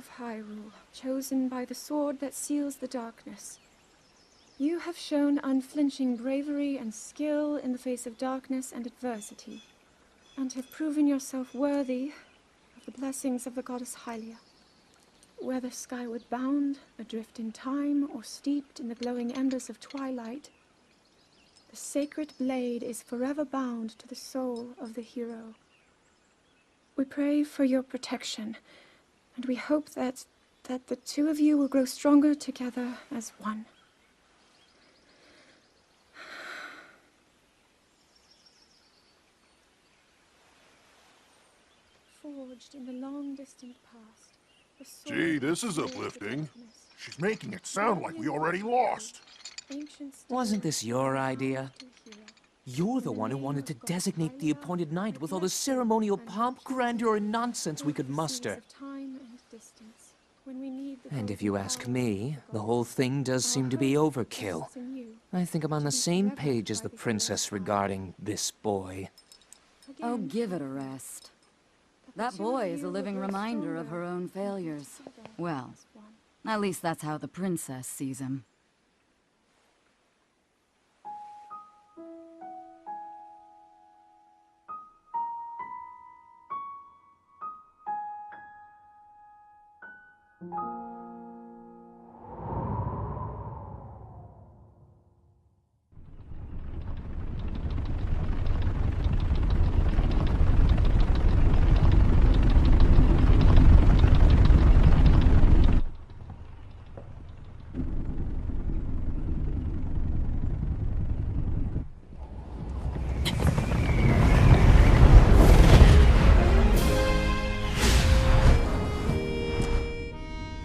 of Hyrule, chosen by the sword that seals the darkness. You have shown unflinching bravery and skill in the face of darkness and adversity, and have proven yourself worthy of the blessings of the goddess Hylia. Whether skyward bound, adrift in time, or steeped in the glowing embers of twilight, the sacred blade is forever bound to the soul of the hero. We pray for your protection, and we hope that the two of you will grow stronger together as one. Forged in the long distant past. Gee, this is uplifting. She's making it sound like we already lost. Wasn't this your idea? You're the one who wanted to designate the appointed knight with all the ceremonial pomp, grandeur, and nonsense we could muster. And if you ask me, the whole thing does seem to be overkill. I think I'm on the same page as the princess regarding this boy. Oh, give it a rest. That boy is a living reminder of her own failures. Well, at least that's how the princess sees him.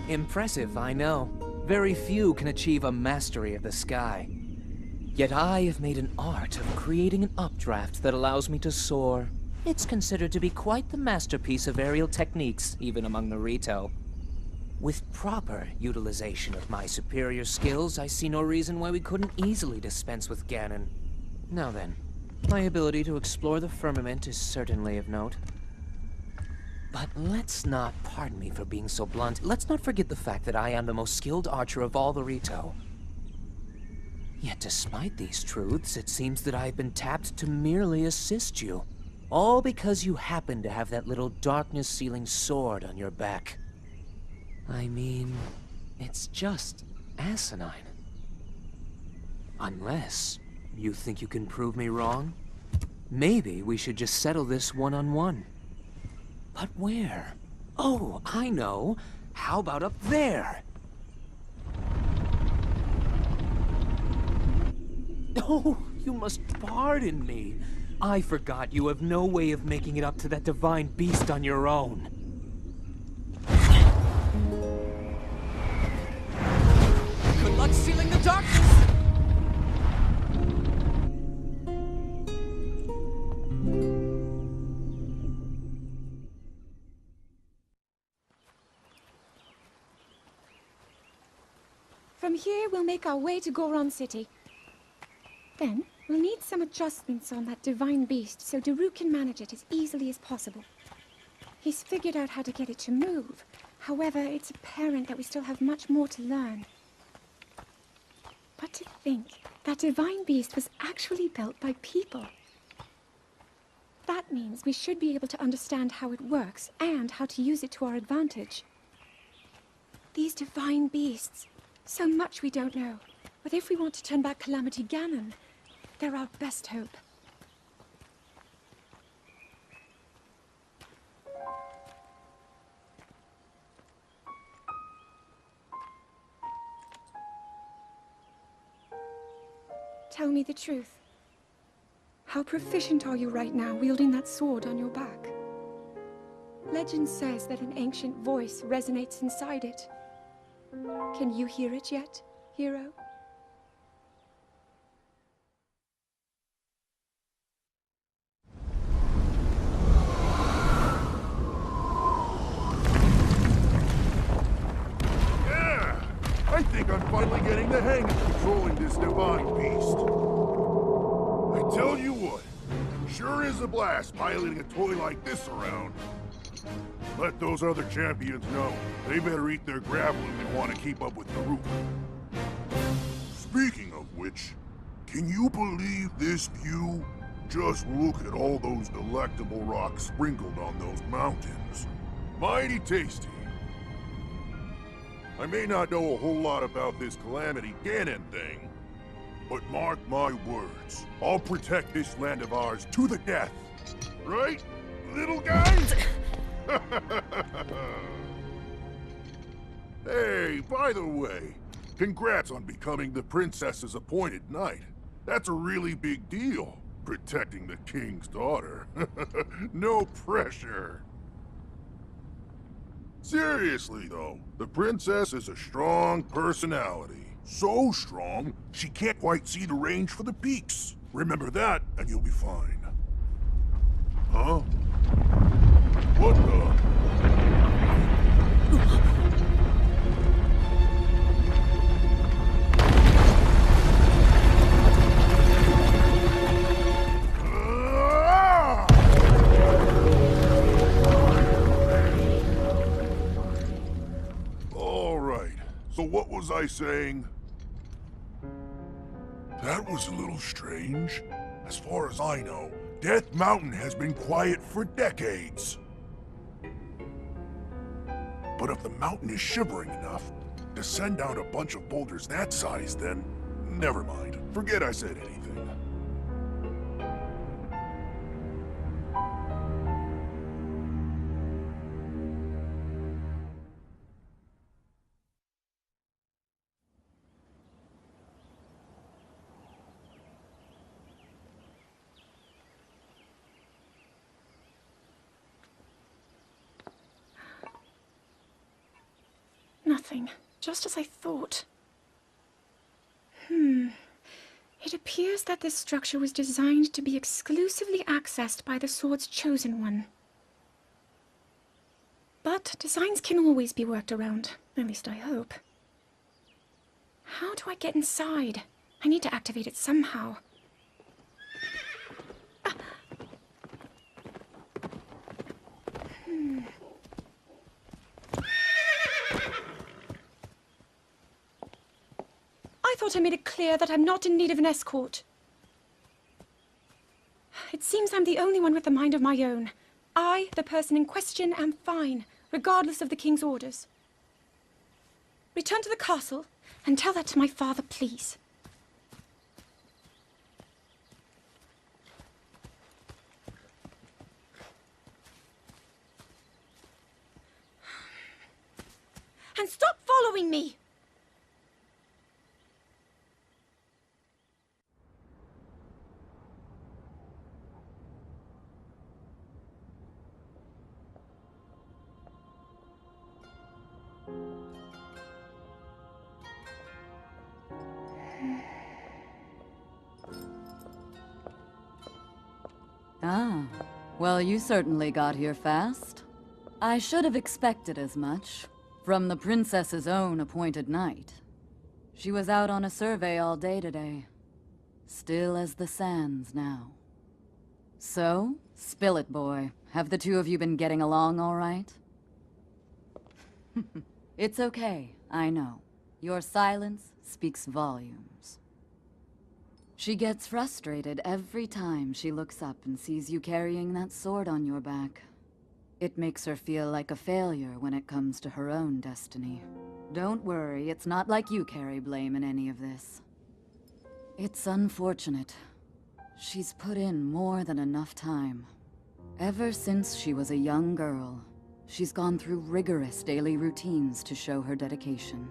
Impressive, I know. Very few can achieve a mastery of the sky. Yet I have made an art of creating an updraft that allows me to soar. It's considered to be quite the masterpiece of aerial techniques, even among the Rito. With proper utilization of my superior skills, I see no reason why we couldn't easily dispense with Ganon. Now then, my ability to explore the firmament is certainly of note. But let's not, pardon me for being so blunt, let's not forget the fact that I am the most skilled archer of all the Rito. Yet despite these truths, it seems that I've been tapped to merely assist you. All because you happen to have that little darkness-sealing sword on your back. I mean, it's just asinine. Unless you think you can prove me wrong? Maybe we should just settle this one-on-one. But where? Oh, I know. How about up there? Oh, you must pardon me. I forgot you have no way of making it up to that divine beast on your own. Good luck sealing the darkness! From here, we'll make our way to Goron City. Then, we'll need some adjustments on that divine beast so Daru can manage it as easily as possible. He's figured out how to get it to move. However, it's apparent that we still have much more to learn. But to think, that divine beast was actually built by people. That means we should be able to understand how it works and how to use it to our advantage. These divine beasts... so much we don't know. But if we want to turn back Calamity Ganon, they're our best hope. Tell me the truth. How proficient are you right now wielding that sword on your back? Legend says that an ancient voice resonates inside it. Can you hear it yet, hero? Yeah! I think I'm finally getting the hang of controlling this divine beast. I tell you what, sure is a blast piloting a toy like this around. Let those other champions know. They better eat their gravel if they want to keep up with Daruk. Speaking of which, can you believe this view? Just look at all those delectable rocks sprinkled on those mountains. Mighty tasty. I may not know a whole lot about this Calamity Ganon thing, but mark my words, I'll protect this land of ours to the death. Right, little guys? Hey, by the way, congrats on becoming the princess's appointed knight. That's a really big deal, protecting the king's daughter. No pressure. Seriously, though, the princess is a strong personality. So strong, she can't quite see the range for the peaks. Remember that, and you'll be fine. Huh? What the? All right, so what was I saying? That was a little strange. As far as I know, Death Mountain has been quiet for decades. But if the mountain is shivering enough to send out a bunch of boulders that size, then never mind. Forget I said anything. Nothing. Just as I thought. It appears that this structure was designed to be exclusively accessed by the sword's chosen one. But designs can always be worked around. At least I hope. How do I get inside? I need to activate it somehow. I thought I made it clear that I'm not in need of an escort. It seems I'm the only one with a mind of my own. I, the person in question, am fine, regardless of the king's orders. Return to the castle and tell that to my father, please. And stop following me! Ah, well, you certainly got here fast. I should have expected as much, from the princess's own appointed knight. She was out on a survey all day today. Still as the sands now. So, spill it, boy. Have the two of you been getting along all right? It's okay, I know. Your silence speaks volumes. She gets frustrated every time she looks up and sees you carrying that sword on your back. It makes her feel like a failure when it comes to her own destiny. Don't worry, it's not like you carry blame in any of this. It's unfortunate. She's put in more than enough time. Ever since she was a young girl, she's gone through rigorous daily routines to show her dedication.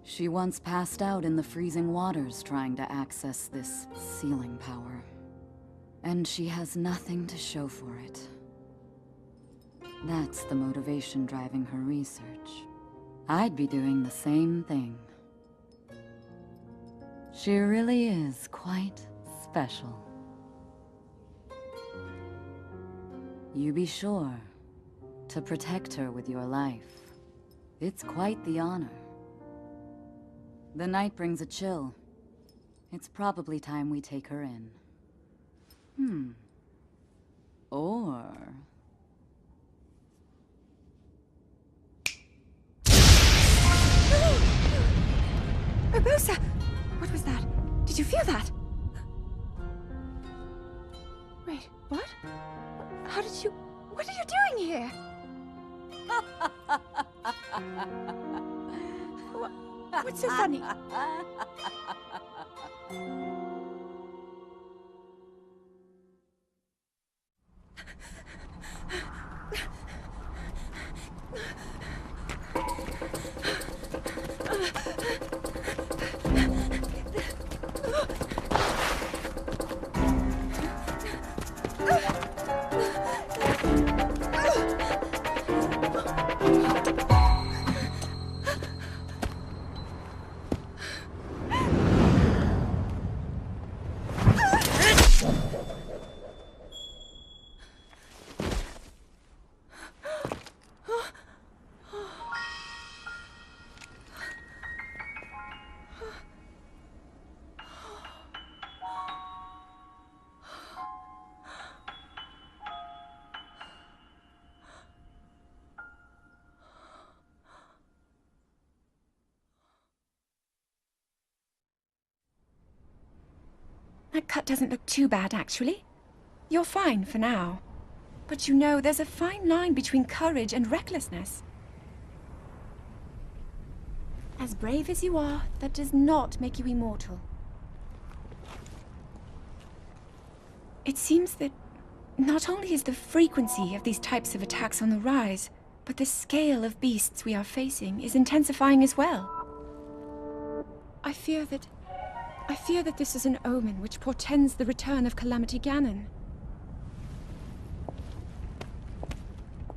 She once passed out in the freezing waters trying to access this sealing power. And she has nothing to show for it. That's the motivation driving her research. I'd be doing the same thing. She really is quite special. You be sure to protect her with your life. It's quite the honor. The night brings a chill. It's probably time we take her in. Or Barbosa! What was that? Did you feel that? Wait, what? How did you... What are you doing here? What's so funny? That cut doesn't look too bad, actually. You're fine for now. But you know, there's a fine line between courage and recklessness. As brave as you are, that does not make you immortal. It seems that not only is the frequency of these types of attacks on the rise, but the scale of beasts we are facing is intensifying as well. I fear that this is an omen which portends the return of Calamity Ganon.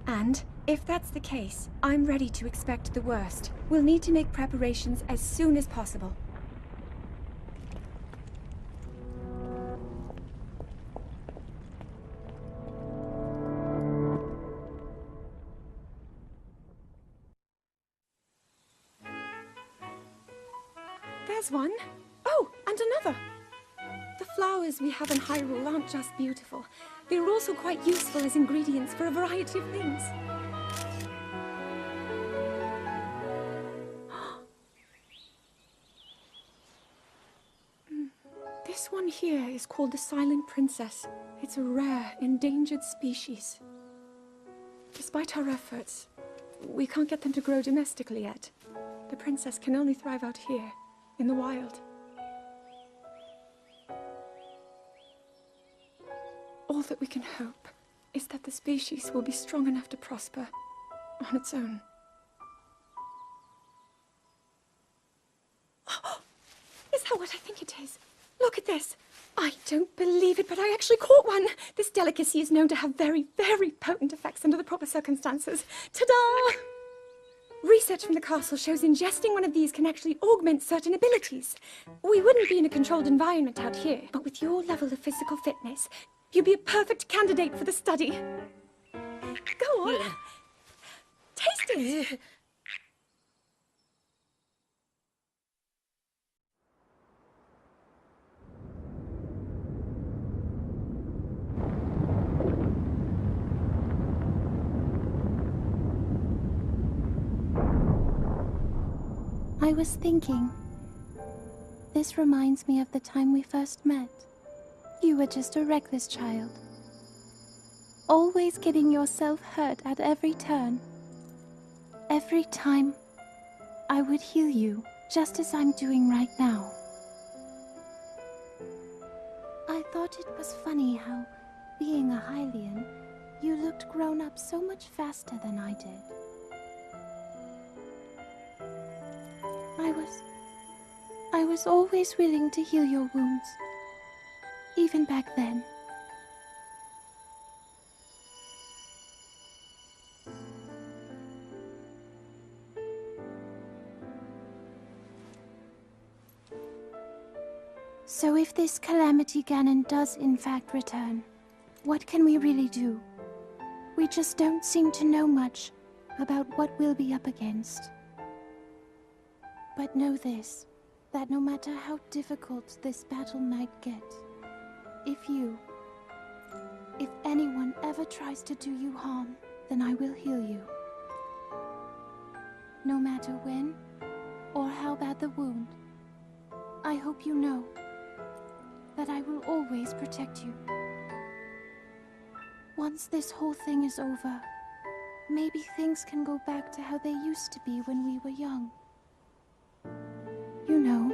And, if that's the case, I'm ready to expect the worst. We'll need to make preparations as soon as possible. There's one. Oh, and another. The flowers we have in Hyrule aren't just beautiful. They're also quite useful as ingredients for a variety of things. This one here is called the Silent Princess. It's a rare, endangered species. Despite our efforts, we can't get them to grow domestically yet. The princess can only thrive out here, in the wild. All that we can hope is that the species will be strong enough to prosper on its own. Is that what I think it is? Look at this! I don't believe it, but I actually caught one! This delicacy is known to have very, very potent effects under the proper circumstances. Ta-da! Research from the castle shows ingesting one of these can actually augment certain abilities. We wouldn't be in a controlled environment out here, but with your level of physical fitness, you'd be a perfect candidate for the study. Go on. Taste it. I was thinking, this reminds me of the time we first met. You were just a reckless child, always getting yourself hurt at every turn. Every time, I would heal you, just as I'm doing right now. I thought it was funny how, being a Hylian, you looked grown up so much faster than I did. I was always willing to heal your wounds, even back then. So if this Calamity Ganon does in fact return, what can we really do? We just don't seem to know much about what we'll be up against. But know this, that no matter how difficult this battle might get, if anyone ever tries to do you harm, then I will heal you. No matter when or how bad the wound, I hope you know that I will always protect you. Once this whole thing is over, maybe things can go back to how they used to be when we were young. You know,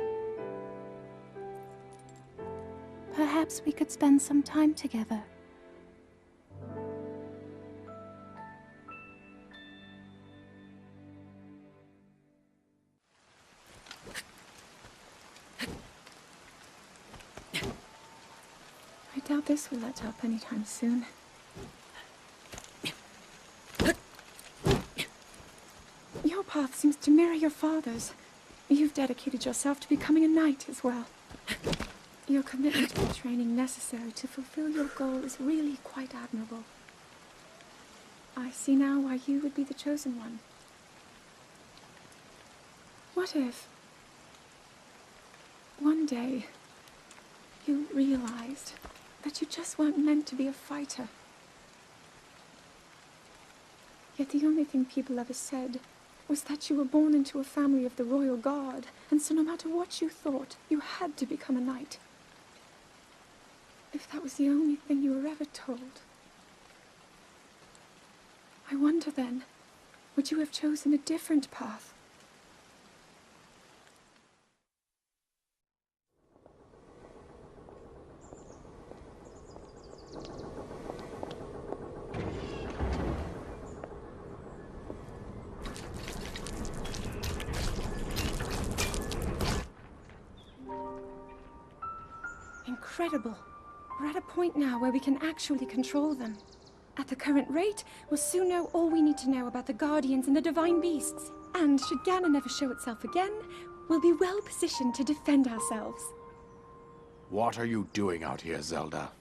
perhaps we could spend some time together. I doubt this will let up anytime soon. Your path seems to mirror your father's. You've dedicated yourself to becoming a knight as well. Your commitment to the training necessary to fulfill your goal is really quite admirable. I see now why you would be the chosen one. What if one day you realized that you just weren't meant to be a fighter? Yet the only thing people ever said was that you were born into a family of the royal guard, and so no matter what you thought, you had to become a knight. If that was the only thing you were ever told, I wonder then, would you have chosen a different path? Incredible. We're at a point now where we can actually control them. At the current rate, we'll soon know all we need to know about the Guardians and the Divine Beasts. And should Ganon never show itself again, we'll be well positioned to defend ourselves. What are you doing out here, Zelda?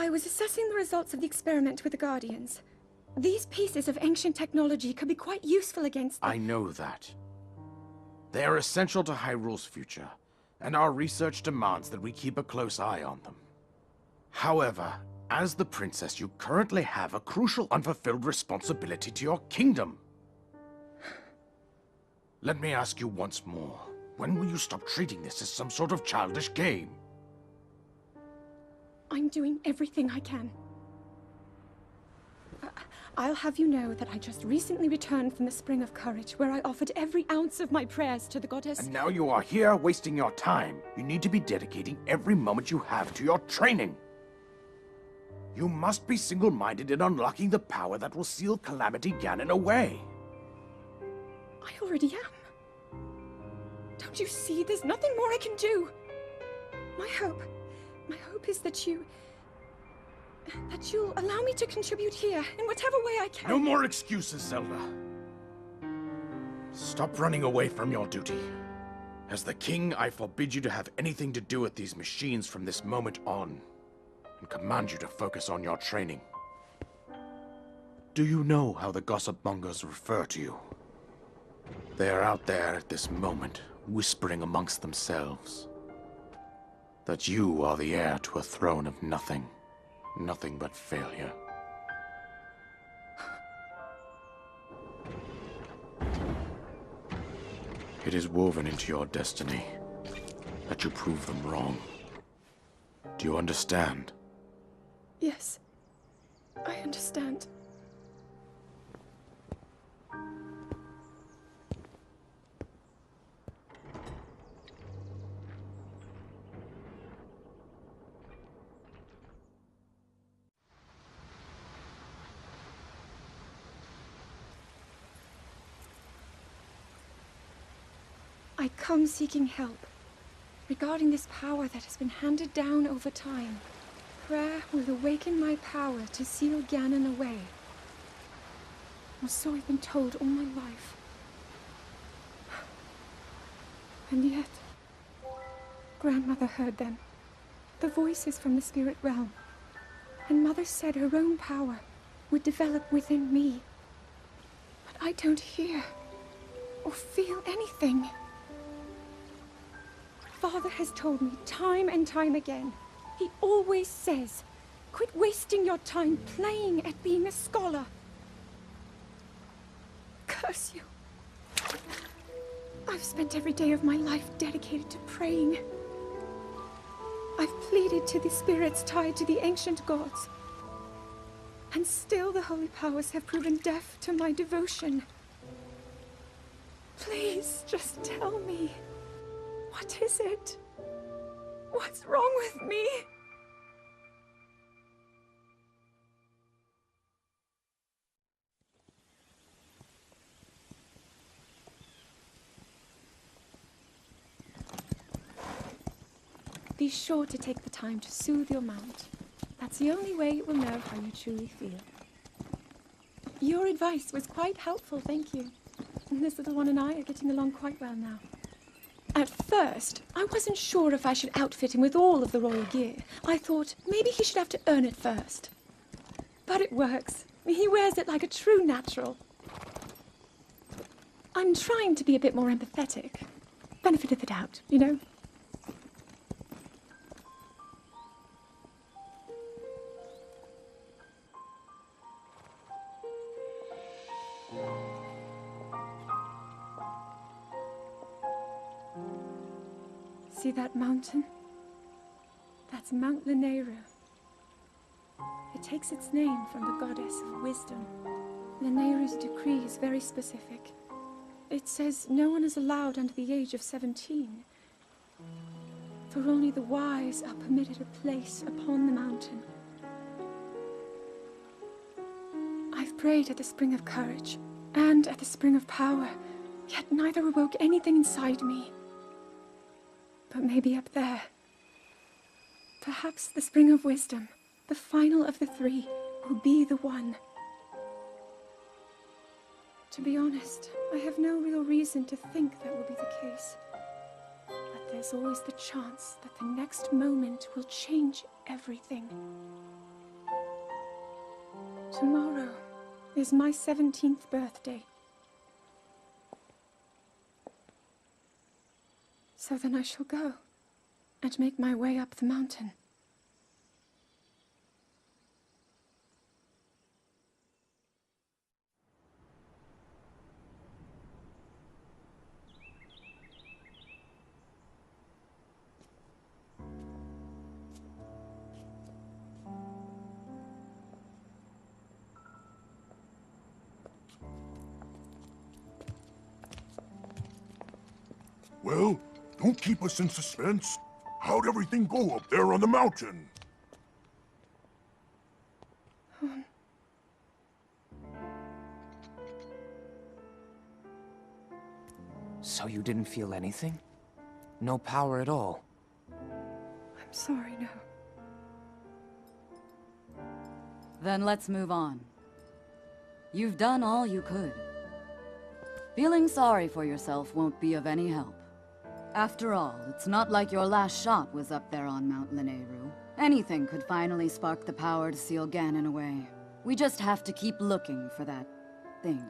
I was assessing the results of the experiment with the Guardians. These pieces of ancient technology could be quite useful against them. I know that. They are essential to Hyrule's future, and our research demands that we keep a close eye on them. However, as the princess, you currently have a crucial unfulfilled responsibility to your kingdom. Let me ask you once more, when will you stop treating this as some sort of childish game? I'm doing everything I can. I'll have you know that I just recently returned from the Spring of Courage, where I offered every ounce of my prayers to the goddess. And now you are here wasting your time. You need to be dedicating every moment you have to your training. You must be single-minded in unlocking the power that will seal Calamity Ganon away. I already am. Don't you see? There's nothing more I can do. My hope is that you'll allow me to contribute here in whatever way I can. No more excuses, Zelda. Stop running away from your duty. As the king, I forbid you to have anything to do with these machines from this moment on, and command you to focus on your training. Do you know how the gossip mongers refer to you? They are out there at this moment, whispering amongst themselves that you are the heir to a throne of nothing. Nothing but failure. It is woven into your destiny that you prove them wrong. Do you understand? Yes, I understand. I come seeking help regarding this power that has been handed down over time. Prayer will awaken my power to seal Ganon away. Or so I've been told all my life. And yet, Grandmother heard them. The voices from the spirit realm. And Mother said her own power would develop within me. But I don't hear or feel anything. father has told me time and time again. He always says, quit wasting your time playing at being a scholar. Curse you. I've spent every day of my life dedicated to praying. I've pleaded to the spirits tied to the ancient gods. And still the holy powers have proven deaf to my devotion. Please, just tell me. What is it? What's wrong with me? Be sure to take the time to soothe your mount. That's the only way it will know how you truly feel. Your advice was quite helpful, thank you. This little one and I are getting along quite well now. At first, I wasn't sure if I should outfit him with all of the royal gear. I thought maybe he should have to earn it first. But it works. He wears it like a true natural. I'm trying to be a bit more empathetic. Benefit of the doubt, you know? See that mountain? That's Mount Lanayru. It takes its name from the goddess of wisdom. Lanayru's decree is very specific. It says no one is allowed under the age of 17. For only the wise are permitted a place upon the mountain. I've prayed at the Spring of Courage and at the Spring of Power, yet neither awoke anything inside me. But maybe up there. Perhaps the Spring of Wisdom, the final of the three, will be the one. To be honest, I have no real reason to think that will be the case. But there's always the chance that the next moment will change everything. Tomorrow is my 17th birthday. So then I shall go and make my way up the mountain. Well, don't keep us in suspense. How'd everything go up there on the mountain? So you didn't feel anything? No power at all? I'm sorry, no. Then let's move on. You've done all you could. Feeling sorry for yourself won't be of any help. After all, it's not like your last shot was up there on Mount Lanayru. Anything could finally spark the power to seal Ganon away. We just have to keep looking for that thing.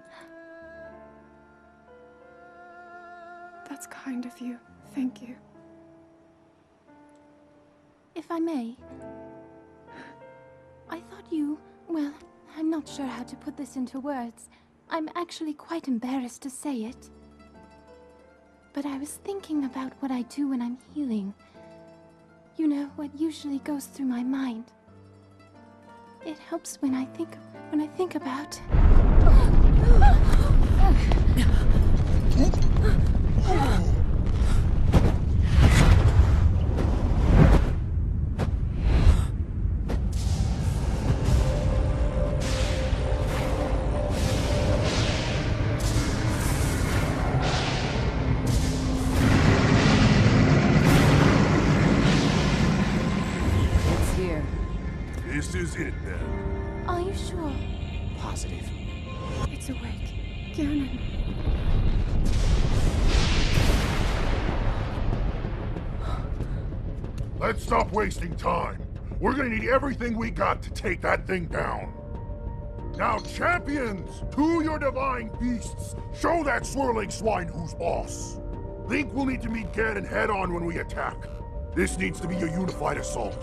That's kind of you. Thank you. If I may, I thought you... well, I'm not sure how to put this into words. I'm actually quite embarrassed to say it. But I was thinking about what I do when I'm healing. You know, what usually goes through my mind. It helps when I think about... This is it, then. Are you sure? Positive. It's awake. Ganon. Let's stop wasting time. We're gonna need everything we got to take that thing down. Now, champions, to your divine beasts. Show that swirling swine who's boss. Link will need to meet Ganon head-on when we attack. This needs to be a unified assault.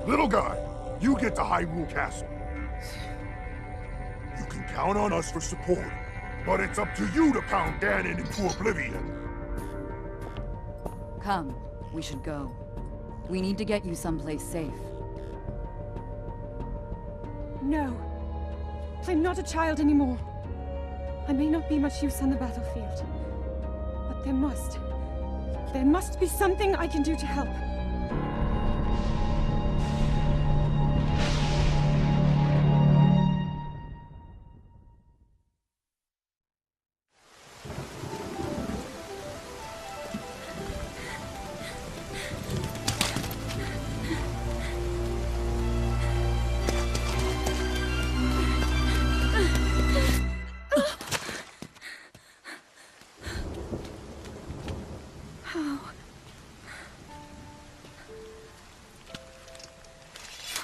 Little guy, you get to Hyrule Castle. You can count on us for support, but it's up to you to pound Ganon into oblivion. Come, we should go. We need to get you someplace safe. No. I'm not a child anymore. I may not be much use on the battlefield, but there must be something I can do to help.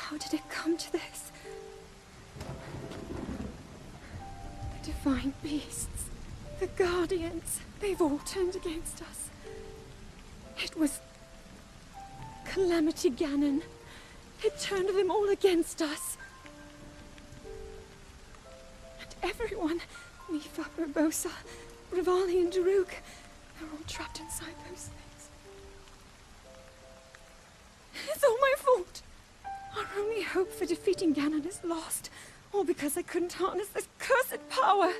How did it come to this? The divine beasts, the guardians, they've all turned against us. It was Calamity Ganon. It turned them all against us. And everyone, Mipha, Urbosa, Rivali and Daruk, they're all trapped inside those things. It's all my fault. Our only hope for defeating Ganon is lost, all because I couldn't harness this cursed power.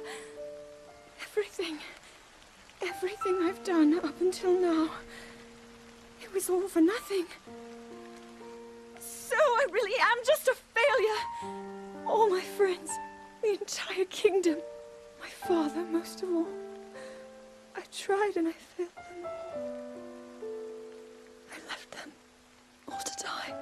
Everything I've done up until now, it was all for nothing. So I really am just a failure. All my friends, the entire kingdom, my father most of all. I tried and I failed them all. I left them all to die.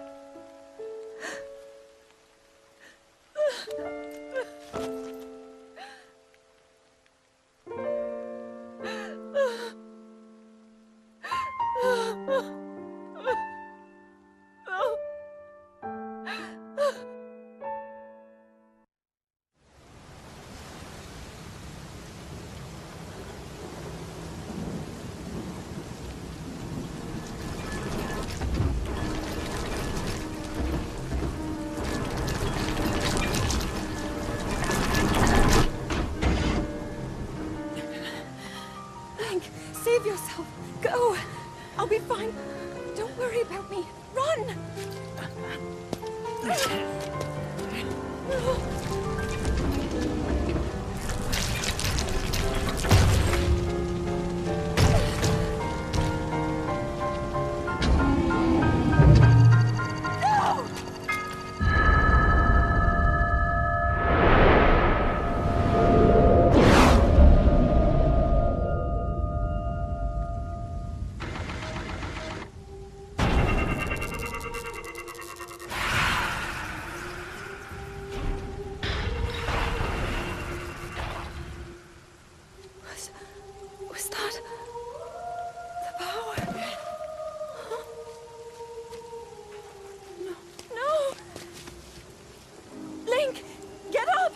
Save yourself. Go. I'll be fine. Don't worry about me. Run! Was that the power? Huh? No! Link, get up!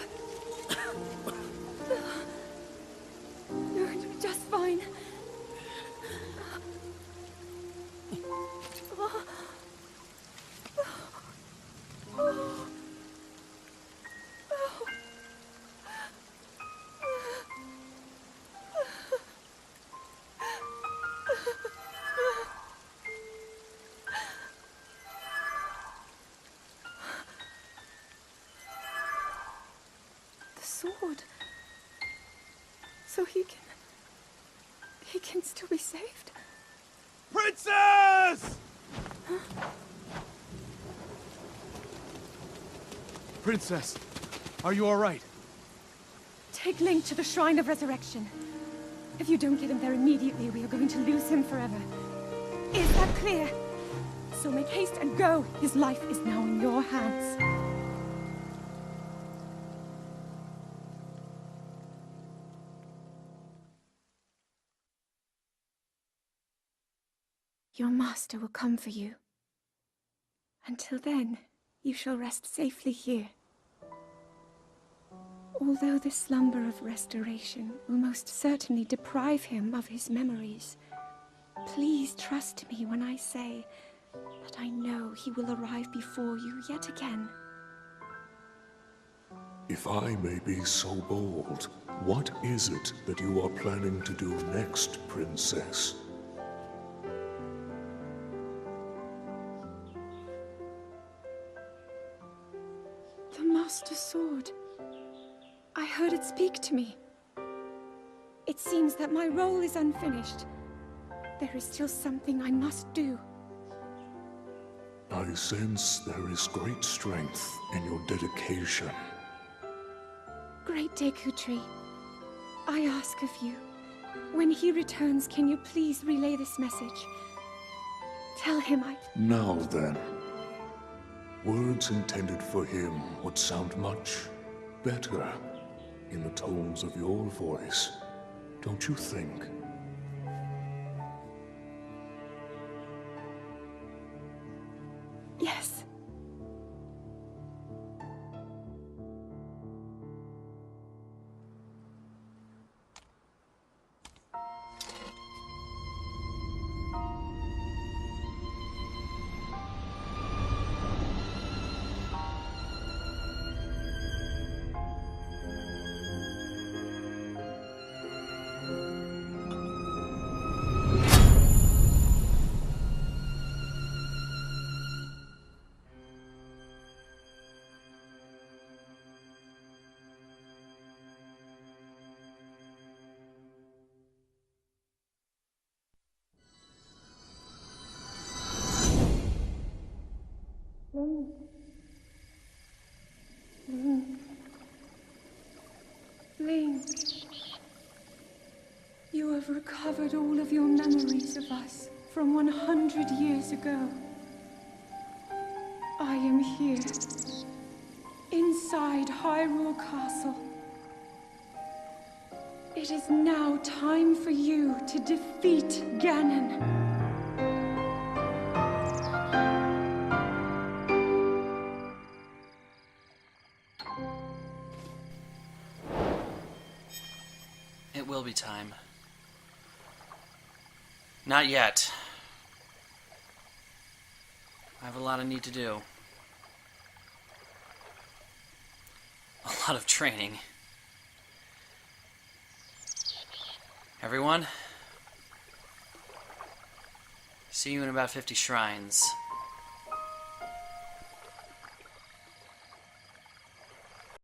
You're going to be just fine. Sword. So he can still be saved? Princess! Huh? Princess, are you all right? Take Link to the Shrine of Resurrection. If you don't get him there immediately, we are going to lose him forever. Is that clear? So make haste and go. His life is now in your hands. Your master will come for you. Until then, you shall rest safely here. Although the slumber of restoration will most certainly deprive him of his memories, Please trust me when I say that I know he will arrive before you yet again. If I may be so bold, what is it that you are planning to do next, Princess? The Master Sword. I heard it speak to me. It seems that my role is unfinished. There is still something I must do. I sense there is great strength in your dedication. Great Deku Tree, I ask of you, when he returns, can you please relay this message? Tell him Now then, words intended for him would sound much better in the tones of your voice, don't you think? Yes. Link, you have recovered all of your memories of us from 100 years ago. I am here, inside Hyrule Castle. It is now time for you to defeat Ganon. It will be time. Not yet. I have a lot I need to do. A lot of training. Everyone, see you in about 50 shrines.